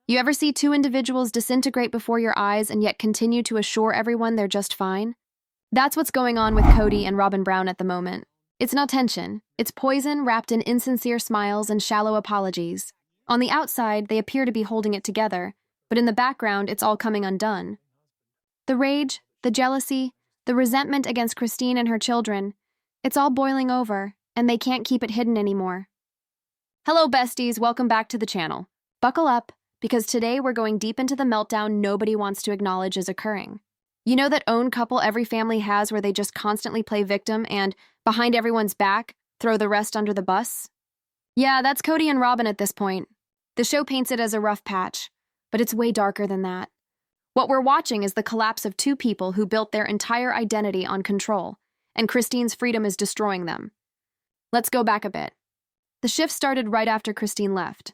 You ever see two individuals disintegrate before your eyes and yet continue to assure everyone they're just fine? That's what's going on with Kody and Robyn Brown at the moment. It's not tension. It's poison wrapped in insincere smiles and shallow apologies. On the outside, they appear to be holding it together, but in the background, it's all coming undone. The rage, the jealousy, the resentment against Christine and her children, it's all boiling over, and they can't keep it hidden anymore. Hello, besties. Welcome back to the channel. Buckle up, because today we're going deep into the meltdown nobody wants to acknowledge is occurring. You know that own couple every family has where they just constantly play victim and, behind everyone's back, throw the rest under the bus? Yeah, that's Kody and Robyn at this point. The show paints it as a rough patch, but it's way darker than that. What we're watching is the collapse of two people who built their entire identity on control, and Christine's freedom is destroying them. Let's go back a bit. The shift started right after Christine left.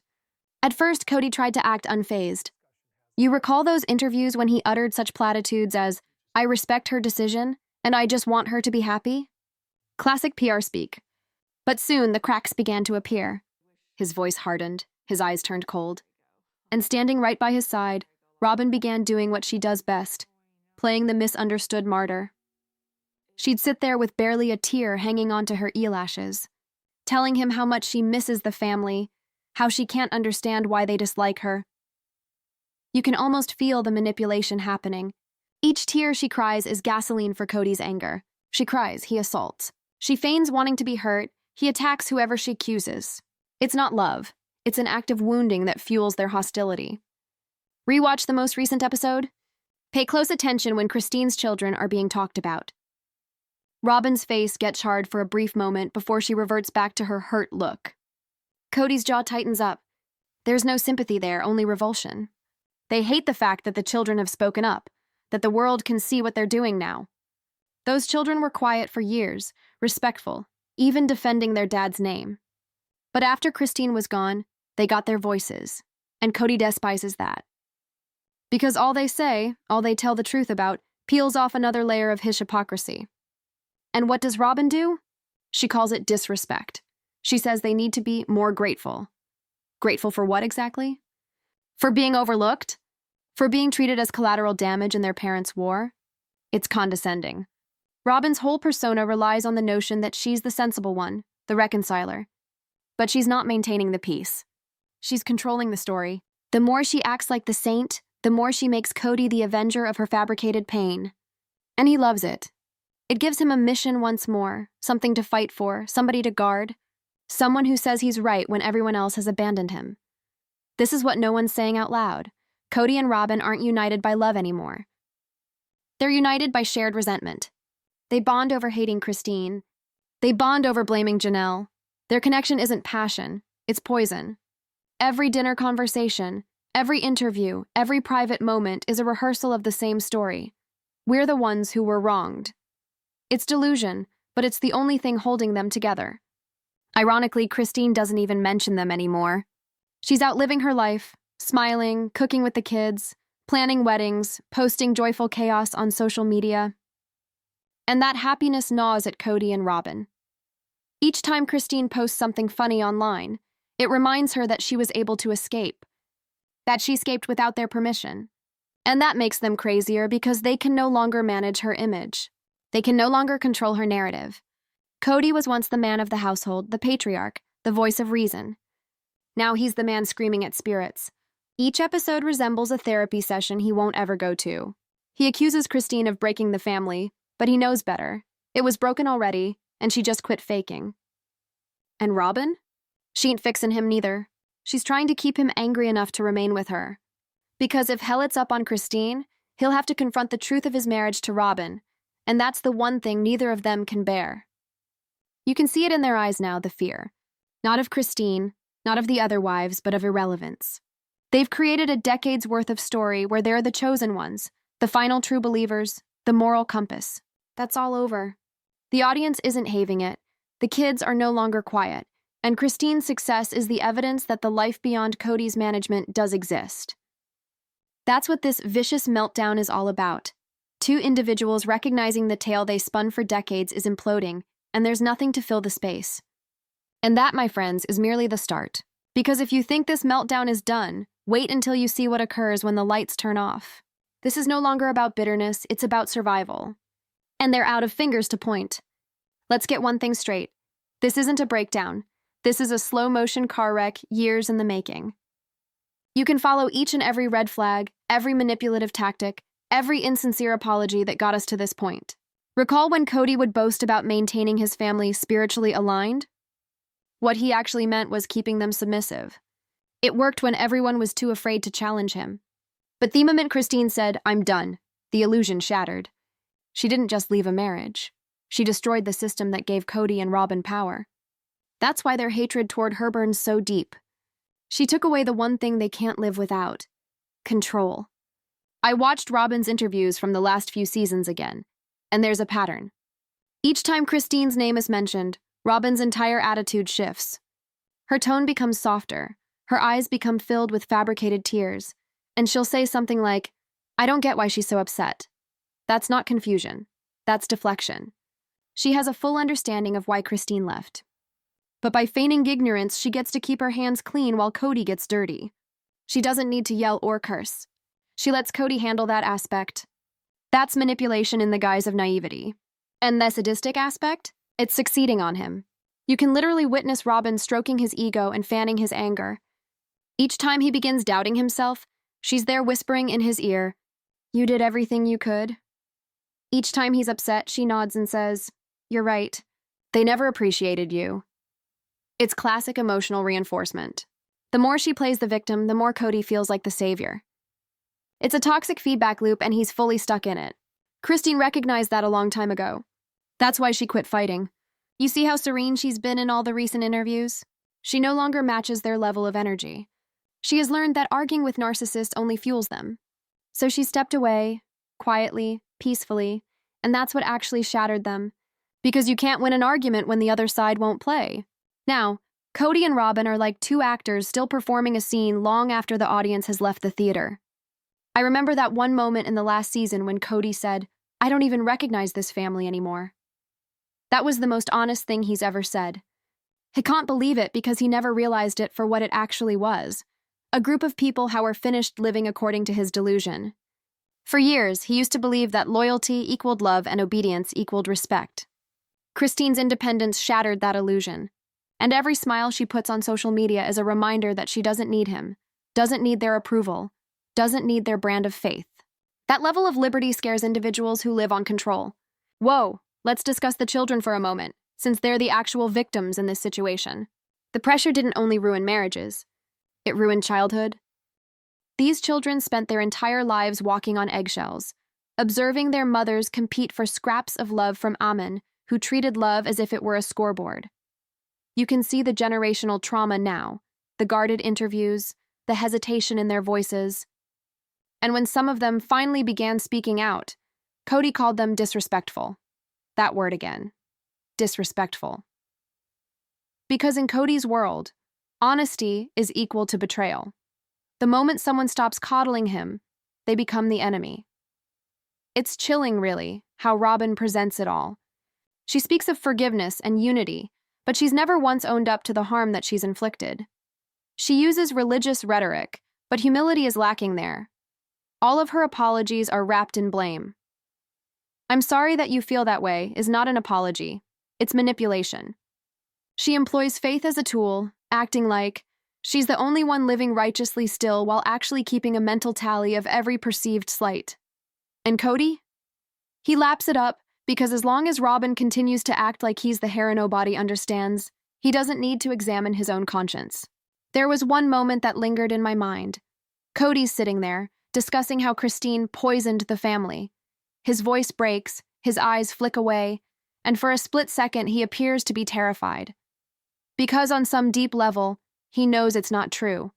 At first, Kody tried to act unfazed. You recall those interviews when he uttered such platitudes as, "I respect her decision, and I just want her to be happy"? Classic PR speak. But soon, the cracks began to appear. His voice hardened, his eyes turned cold. And standing right by his side, Robyn began doing what she does best, playing the misunderstood martyr. She'd sit there with barely a tear hanging onto her eyelashes, telling him how much she misses the family, how she can't understand why they dislike her. You can almost feel the manipulation happening. Each tear she cries is gasoline for Kody's anger. She cries, he assaults. She feigns wanting to be hurt, he attacks whoever she accuses. It's not love. It's an act of wounding that fuels their hostility. Rewatch the most recent episode? Pay close attention when Christine's children are being talked about. Robyn's face gets hard for a brief moment before she reverts back to her hurt look. Kody's jaw tightens up. There's no sympathy there, only revulsion. They hate the fact that the children have spoken up, that the world can see what they're doing now. Those children were quiet for years, respectful, even defending their dad's name. But after Christine was gone, they got their voices, and Kody despises that. Because all they say, all they tell the truth about, peels off another layer of his hypocrisy. And what does Robyn do? She calls it disrespect. She says they need to be more grateful. Grateful for what exactly? For being overlooked? For being treated as collateral damage in their parents' war? It's condescending. Robyn's whole persona relies on the notion that she's the sensible one, the reconciler. But she's not maintaining the peace. She's controlling the story. The more she acts like the saint, the more she makes Kody the avenger of her fabricated pain. And he loves it. It gives him a mission once more, something to fight for, somebody to guard. Someone who says he's right when everyone else has abandoned him. This is what no one's saying out loud. Kody and Robyn aren't united by love anymore. They're united by shared resentment. They bond over hating Christine. They bond over blaming Janelle. Their connection isn't passion, it's poison. Every dinner conversation, every interview, every private moment is a rehearsal of the same story. We're the ones who were wronged. It's delusion, but it's the only thing holding them together. Ironically, Christine doesn't even mention them anymore. She's out living her life, smiling, cooking with the kids, planning weddings, posting joyful chaos on social media. And that happiness gnaws at Kody and Robyn. Each time Christine posts something funny online, it reminds her that she was able to escape, that she escaped without their permission. And that makes them crazier because they can no longer manage her image. They can no longer control her narrative. Kody was once the man of the household, the patriarch, the voice of reason. Now he's the man screaming at spirits. Each episode resembles a therapy session he won't ever go to. He accuses Christine of breaking the family, but he knows better. It was broken already, and she just quit faking. And Robyn? She ain't fixin' him neither. She's trying to keep him angry enough to remain with her. Because if hell it's up on Christine, he'll have to confront the truth of his marriage to Robyn, and that's the one thing neither of them can bear. You can see it in their eyes now, the fear. Not of Christine, not of the other wives, but of irrelevance. They've created a decade's worth of story where they're the chosen ones, the final true believers, the moral compass. That's all over. The audience isn't having it. The kids are no longer quiet, and Christine's success is the evidence that the life beyond Kody's management does exist. That's what this vicious meltdown is all about. Two individuals recognizing the tale they spun for decades is imploding, and there's nothing to fill the space. And that, my friends, is merely the start. Because if you think this meltdown is done, Wait until you see what occurs when the lights turn off. This is no longer about bitterness, it's about survival. And they're out of fingers to point. Let's get one thing straight. This isn't a breakdown. This is a slow-motion car wreck, years in the making. You can follow each and every red flag, every manipulative tactic, every insincere apology that got us to this point. Recall when Kody would boast about maintaining his family spiritually aligned? What he actually meant was keeping them submissive. It worked when everyone was too afraid to challenge him. But the moment Christine said, "I'm done," the illusion shattered. She didn't just leave a marriage. She destroyed the system that gave Kody and Robyn power. That's why their hatred toward her burns so deep. She took away the one thing they can't live without: control. I watched Robyn's interviews from the last few seasons again, and there's a pattern. Each time Christine's name is mentioned, Robyn's entire attitude shifts. Her tone becomes softer, her eyes become filled with fabricated tears, and she'll say something like, "I don't get why she's so upset." That's not confusion. That's deflection. She has a full understanding of why Christine left. But by feigning ignorance, she gets to keep her hands clean while Kody gets dirty. She doesn't need to yell or curse. She lets Kody handle that aspect. That's manipulation in the guise of naivety. And the sadistic aspect? It's succeeding on him. You can literally witness Robyn stroking his ego and fanning his anger. Each time he begins doubting himself, she's there whispering in his ear, "You did everything you could." Each time he's upset, she nods and says, "You're right. They never appreciated you." It's classic emotional reinforcement. The more she plays the victim, the more Kody feels like the savior. It's a toxic feedback loop, and he's fully stuck in it. Christine recognized that a long time ago. That's why she quit fighting. You see how serene she's been in all the recent interviews? She no longer matches their level of energy. She has learned that arguing with narcissists only fuels them. So she stepped away, quietly, peacefully, and that's what actually shattered them. Because you can't win an argument when the other side won't play. Now, Kody and Robyn are like two actors still performing a scene long after the audience has left the theater. I remember that one moment in the last season when Kody said, "I don't even recognize this family anymore." That was the most honest thing he's ever said. He can't believe it because he never realized it for what it actually was. A group of people who were finished living according to his delusion. For years, he used to believe that loyalty equaled love and obedience equaled respect. Christine's independence shattered that illusion. And every smile she puts on social media is a reminder that she doesn't need him, doesn't need their approval, doesn't need their brand of faith. That level of liberty scares individuals who live on control. Whoa, let's discuss the children for a moment, since they're the actual victims in this situation. The pressure didn't only ruin marriages. It ruined childhood. These children spent their entire lives walking on eggshells, observing their mothers compete for scraps of love from Amen, who treated love as if it were a scoreboard. You can see the generational trauma now, the guarded interviews, the hesitation in their voices. And when some of them finally began speaking out, Kody called them disrespectful. That word again. Disrespectful. Because in Kody's world, honesty is equal to betrayal. The moment someone stops coddling him, they become the enemy. It's chilling, really, how Robyn presents it all. She speaks of forgiveness and unity, but she's never once owned up to the harm that she's inflicted. She uses religious rhetoric, but humility is lacking there. All of her apologies are wrapped in blame. "I'm sorry that you feel that way" is not an apology. It's manipulation. She employs faith as a tool, acting like she's the only one living righteously still while actually keeping a mental tally of every perceived slight. And Kody? He laps it up because as long as Robyn continues to act like he's the hero nobody understands, he doesn't need to examine his own conscience. There was one moment that lingered in my mind. Kody's sitting there, discussing how Christine poisoned the family. His voice breaks, his eyes flick away, and for a split second he appears to be terrified. Because on some deep level, he knows it's not true.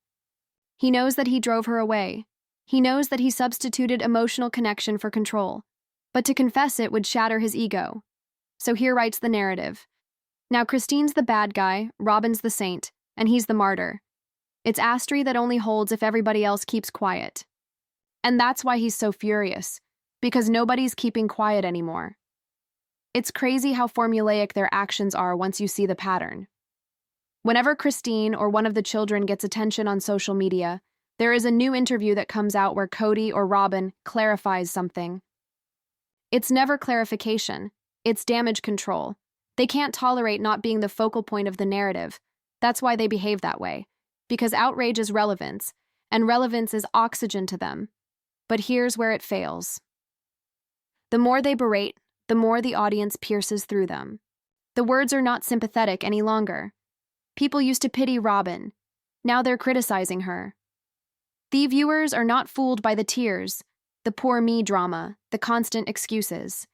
He knows that he drove her away. He knows that he substituted emotional connection for control. But to confess it would shatter his ego. So here writes the narrative. Now Christine's the bad guy, Robyn's the saint, and he's the martyr. It's Astri that only holds if everybody else keeps quiet. And that's why he's so furious, because nobody's keeping quiet anymore. It's crazy how formulaic their actions are once you see the pattern. Whenever Christine or one of the children gets attention on social media, There is a new interview that comes out where Kody or Robyn clarifies something. It's never clarification, it's damage control. They can't tolerate not being the focal point of the narrative. That's why they behave that way. Because outrage is relevance, and relevance is oxygen to them. But here's where it fails. The more they berate, the more the audience pierces through them. The words are not sympathetic any longer. People used to pity Robyn. Now they're criticizing her. The viewers are not fooled by the tears, the poor me drama, the constant excuses.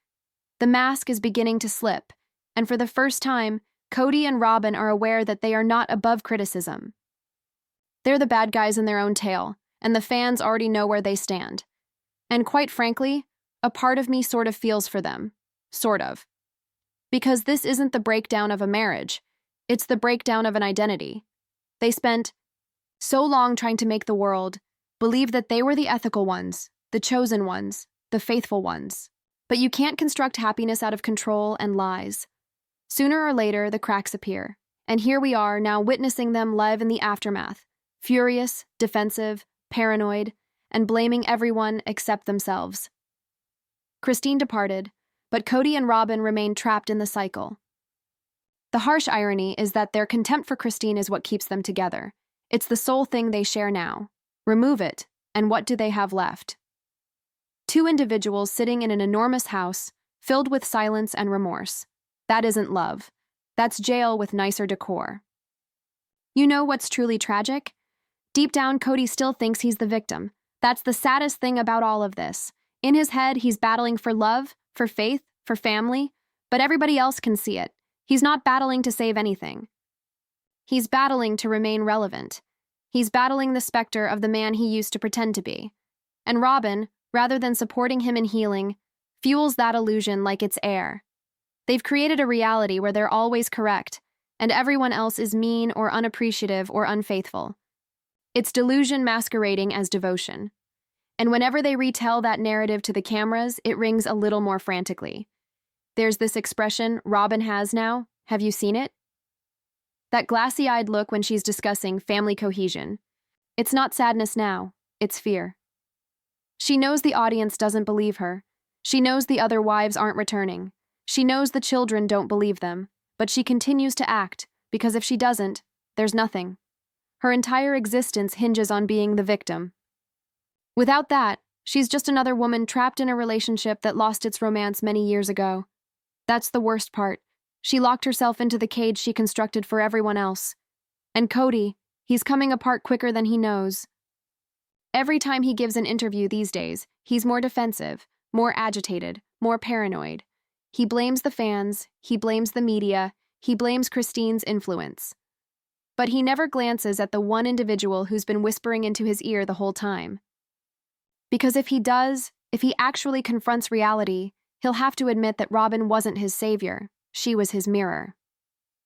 The mask is beginning to slip, and for the first time, Kody and Robyn are aware that they are not above criticism. They're the bad guys in their own tale, and the fans already know where they stand. And quite frankly, a part of me sort of feels for them. Sort of. Because this isn't the breakdown of a marriage, it's the breakdown of an identity. They spent so long trying to make the world believe that they were the ethical ones, the chosen ones, the faithful ones. But you can't construct happiness out of control and lies. Sooner or later, the cracks appear. And here we are, now witnessing them live in the aftermath. Furious, defensive, paranoid, and blaming everyone except themselves. Christine departed, but Kody and Robyn remain trapped in the cycle. The harsh irony is that their contempt for Christine is what keeps them together. It's the sole thing they share now. Remove it, and what do they have left? Two individuals sitting in an enormous house, filled with silence and remorse. That isn't love. That's jail with nicer decor. You know what's truly tragic? Deep down, Kody still thinks he's the victim. That's the saddest thing about all of this. In his head, he's battling for love, for faith, for family, but everybody else can see it. He's not battling to save anything. He's battling to remain relevant. He's battling the specter of the man he used to pretend to be. And Robyn, rather than supporting him in healing, fuels that illusion like it's air. They've created a reality where they're always correct, and everyone else is mean or unappreciative or unfaithful. It's delusion masquerading as devotion. And whenever they retell that narrative to the cameras, it rings a little more frantically. There's this expression Robyn has now. Have you seen it? That glassy-eyed look when she's discussing family cohesion. It's not sadness now, it's fear. She knows the audience doesn't believe her. She knows the other wives aren't returning. She knows the children don't believe them, but she continues to act, because if she doesn't, there's nothing. Her entire existence hinges on being the victim. Without that, she's just another woman trapped in a relationship that lost its romance many years ago. That's the worst part. She locked herself into the cage she constructed for everyone else. And Kody, he's coming apart quicker than he knows. Every time he gives an interview these days, he's more defensive, more agitated, more paranoid. He blames the fans, he blames the media, he blames Christine's influence. But he never glances at the one individual who's been whispering into his ear the whole time. Because if he does, if he actually confronts reality, he'll have to admit that Robyn wasn't his savior. She was his mirror.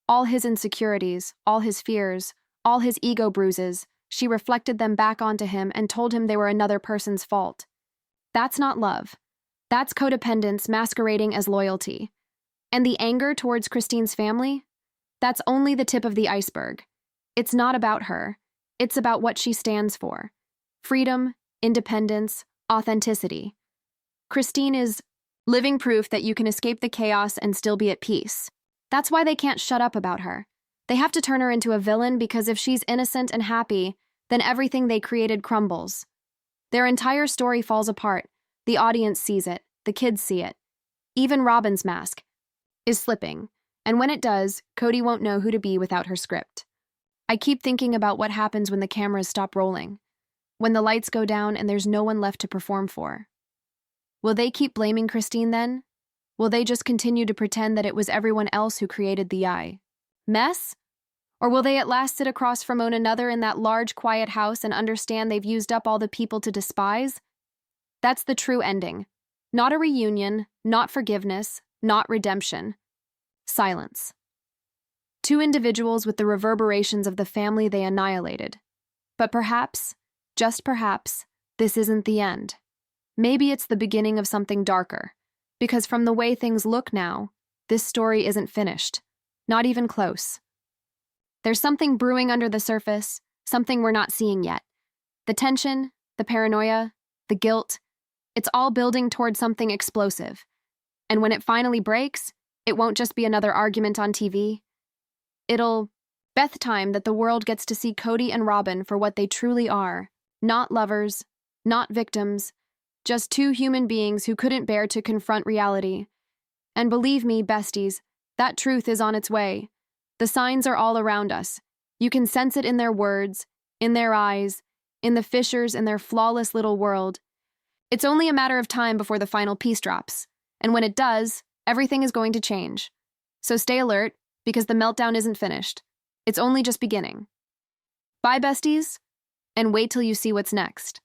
All his insecurities, all his fears, all his ego bruises, she reflected them back onto him and told him they were another person's fault. That's not love. That's codependence masquerading as loyalty. And the anger towards Christine's family? That's only the tip of the iceberg. It's not about her. It's about what she stands for. Freedom, independence, authenticity. Christine is living proof that you can escape the chaos and still be at peace. That's why they can't shut up about her. They have to turn her into a villain because if she's innocent and happy, then everything they created crumbles. Their entire story falls apart. The audience sees it. The kids see it. Even Robyn's mask is slipping. And when it does, Kody won't know who to be without her script. I keep thinking about what happens when the cameras stop rolling. When the lights go down and there's no one left to perform for. Will they keep blaming Christine then? Will they just continue to pretend that it was everyone else who created the mess? Or will they at last sit across from one another in that large, quiet house and understand they've used up all the people to despise? That's the true ending. Not a reunion, not forgiveness, not redemption. Silence. Two individuals with the reverberations of the family they annihilated. But perhaps, just perhaps, this isn't the end. Maybe it's the beginning of something darker. Because from the way things look now, this story isn't finished. Not even close. There's something brewing under the surface, something we're not seeing yet. The tension, the paranoia, the guilt, it's all building toward something explosive. And when it finally breaks, it won't just be another argument on TV. It'll Beth time that the world gets to see Kody and Robyn for what they truly are. Not lovers, not victims, just two human beings who couldn't bear to confront reality. And believe me, besties, that truth is on its way. The signs are all around us. You can sense it in their words, in their eyes, in the fissures in their flawless little world. It's only a matter of time before the final piece drops. And when it does, everything is going to change. So stay alert, because the meltdown isn't finished. It's only just beginning. Bye, besties, and wait till you see what's next.